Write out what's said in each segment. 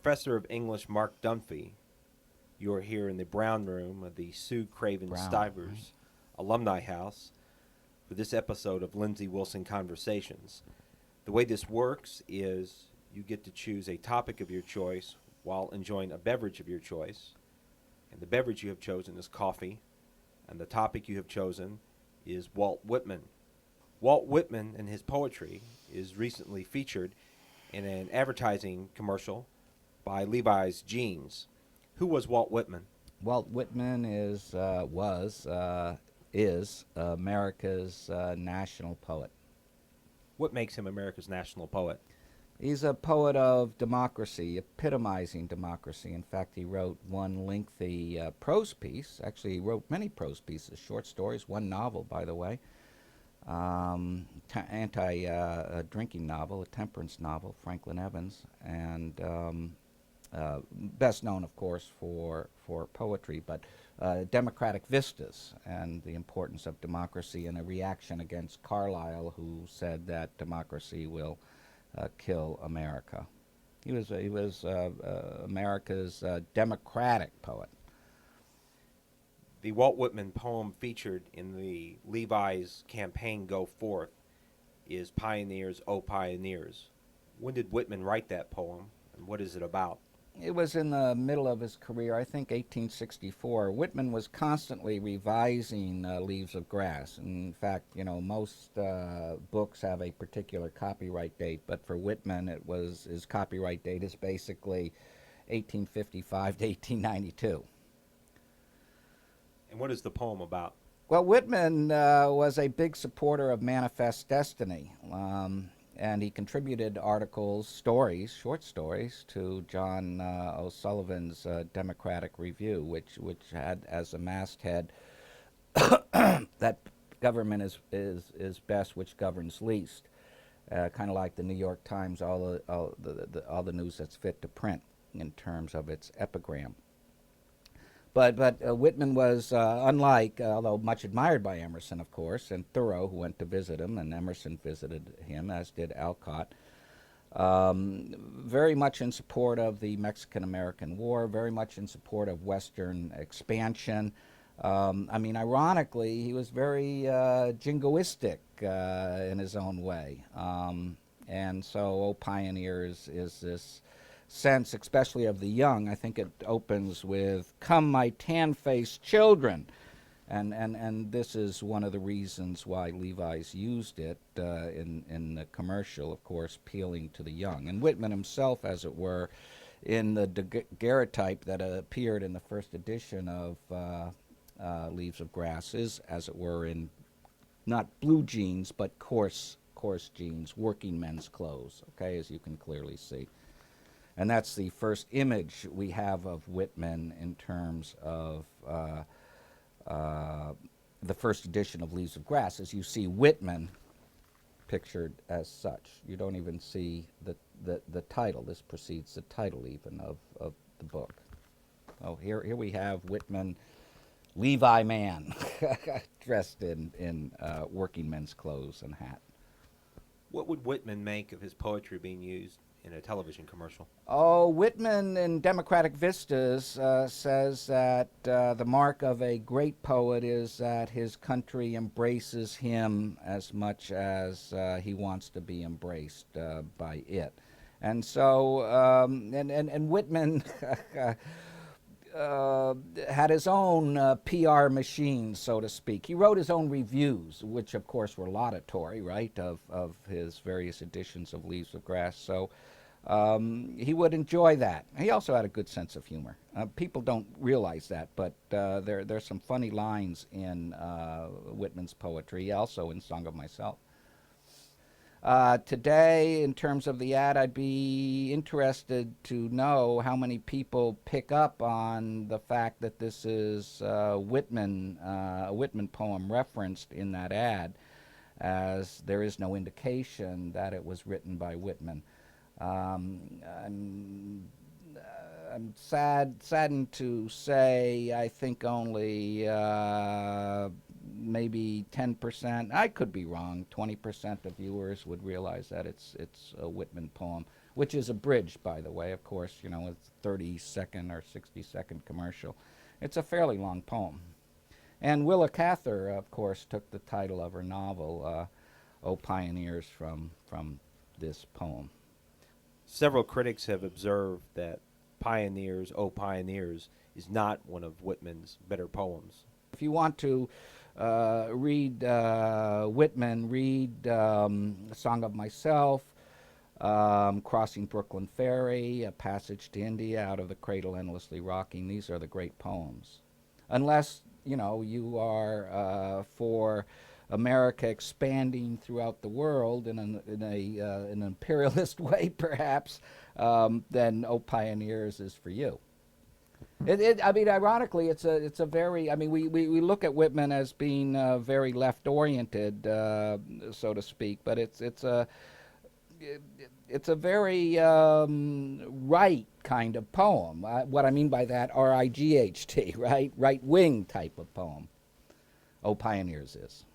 Professor of English Mark Dunphy. You're here in the Brown Room of the Sue Craven Brown, right? Stivers Alumni House for this episode of Lindsey Wilson Conversations. The way this works is you get to choose a topic of your choice while enjoying a beverage of your choice. And the beverage you have chosen is coffee, and the topic you have chosen is Walt Whitman. Walt Whitman and his poetry is recently featured in an advertising commercial by Levi's Jeans. Who was Walt Whitman? Walt Whitman is America's national poet. What makes him America's national poet? He's a poet of democracy, epitomizing democracy. In fact, he wrote one lengthy prose piece. Actually, he wrote many prose pieces, short stories, one novel, by the way, anti-drinking novel, a temperance novel, Franklin Evans, and best known, of course, for poetry, but democratic vistas and the importance of democracy and a reaction against Carlyle, who said that democracy will kill America. He was America's democratic poet. The Walt Whitman poem featured in the Levi's campaign Go Forth is Pioneerzou, Pioneers. When did Whitman write that poem, and what is it about? It was in the middle of his career, I think 1864. Whitman was constantly revising Leaves of Grass. In fact, most books have a particular copyright date, but for Whitman, his copyright date is basically 1855 to 1892. And what is the poem about? Well, Whitman was a big supporter of Manifest Destiny. And he contributed articles, short stories, to John O'Sullivan's Democratic Review, which had as a masthead that government is best, which governs least. Kind of like the New York Times, all the news that's fit to print in terms of its epigram. But Whitman was unlike, although much admired by Emerson, of course, and Thoreau, who went to visit him, and Emerson visited him, as did Alcott. Very much in support of the Mexican-American War, very much in support of Western expansion. Ironically, he was very jingoistic in his own way. And so, Oh Pioneers is this sense, especially of the young. I think it opens with, "Come, my tan-faced children." And this is one of the reasons why Levi's used it in the commercial, of course, appealing to the young. And Whitman himself, as it were, in the daguerreotype that appeared in the first edition of Leaves of Grass, is, as it were, in not blue jeans, but coarse jeans, working men's clothes, okay, as you can clearly see. And that's the first image we have of Whitman in terms of the first edition of Leaves of Grass. As you see Whitman pictured as such. You don't even see the title. This precedes the title even of the book. Oh, here we have Whitman, Levi man, dressed in working men's clothes and hat. What would Whitman make of his poetry being used in a television commercial? Oh, Whitman in Democratic Vistas says that the mark of a great poet is that his country embraces him as much as he wants to be embraced by it. And so, and Whitman had his own PR machine, so to speak. He wrote his own reviews, which of course were laudatory, right, of his various editions of Leaves of Grass. So he would enjoy that. He also had a good sense of humor. People don't realize that, but there's some funny lines in Whitman's poetry, also in Song of Myself. Today, in terms of the ad, I'd be interested to know how many people pick up on the fact that this is a Whitman poem referenced in that ad, as there is no indication that it was written by Whitman. I'm saddened to say I think only maybe 10%, I could be wrong, 20% of viewers would realize that it's a Whitman poem. which is abridged, by the way, of course, you know, it's 30-second or 60-second commercial. It's a fairly long poem. And Willa Cather, of course, took the title of her novel, O Pioneers, from this poem. Several critics have observed that Pioneers, O Pioneers, is not one of Whitman's better poems. If you want to read Whitman, read Song of Myself, Crossing Brooklyn Ferry, A Passage to India, Out of the Cradle Endlessly Rocking. These are the great poems. Unless, you know, you are for America expanding throughout the world in an imperialist way, perhaps, then O Pioneers is for you. I mean, ironically, it's a very. I mean, we look at Whitman as being very left-oriented, so to speak, but it's a very right kind of poem. What I mean by that, R-I-G-H-T, right-wing type of poem. O Pioneers is.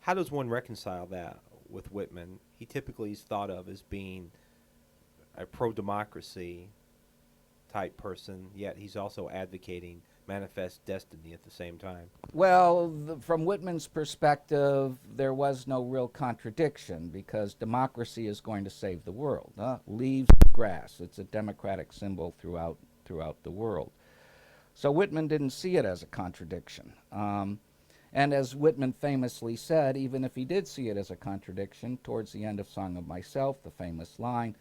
How does one reconcile that with Whitman? He typically is thought of as being a pro-democracy type person, yet he's also advocating manifest destiny at the same time. Well, from Whitman's perspective, there was no real contradiction because democracy is going to save the world. Leaves the grass. It's a democratic symbol throughout the world. So Whitman didn't see it as a contradiction. And as Whitman famously said, even if he did see it as a contradiction, towards the end of Song of Myself, the famous line,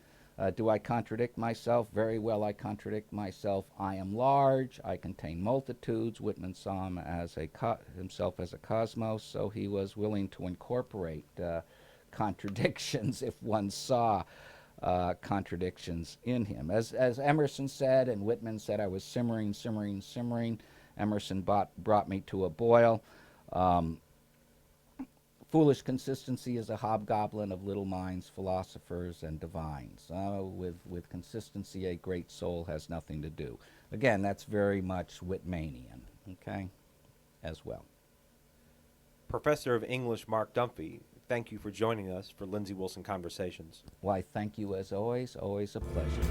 do I contradict myself? Very well, I contradict myself. I am large. I contain multitudes. Whitman saw him as himself as a cosmos, so he was willing to incorporate contradictions if one saw contradictions in him. As Emerson said, and Whitman said, I was simmering, simmering, simmering. Emerson brought me to a boil. Foolish consistency is a hobgoblin of little minds, philosophers, and divines. With consistency, a great soul has nothing to do. Again, that's very much Whitmanian, okay, as well. Professor of English Mark Dunphy, thank you for joining us for Lindsey Wilson Conversations. Why, thank you as always a pleasure.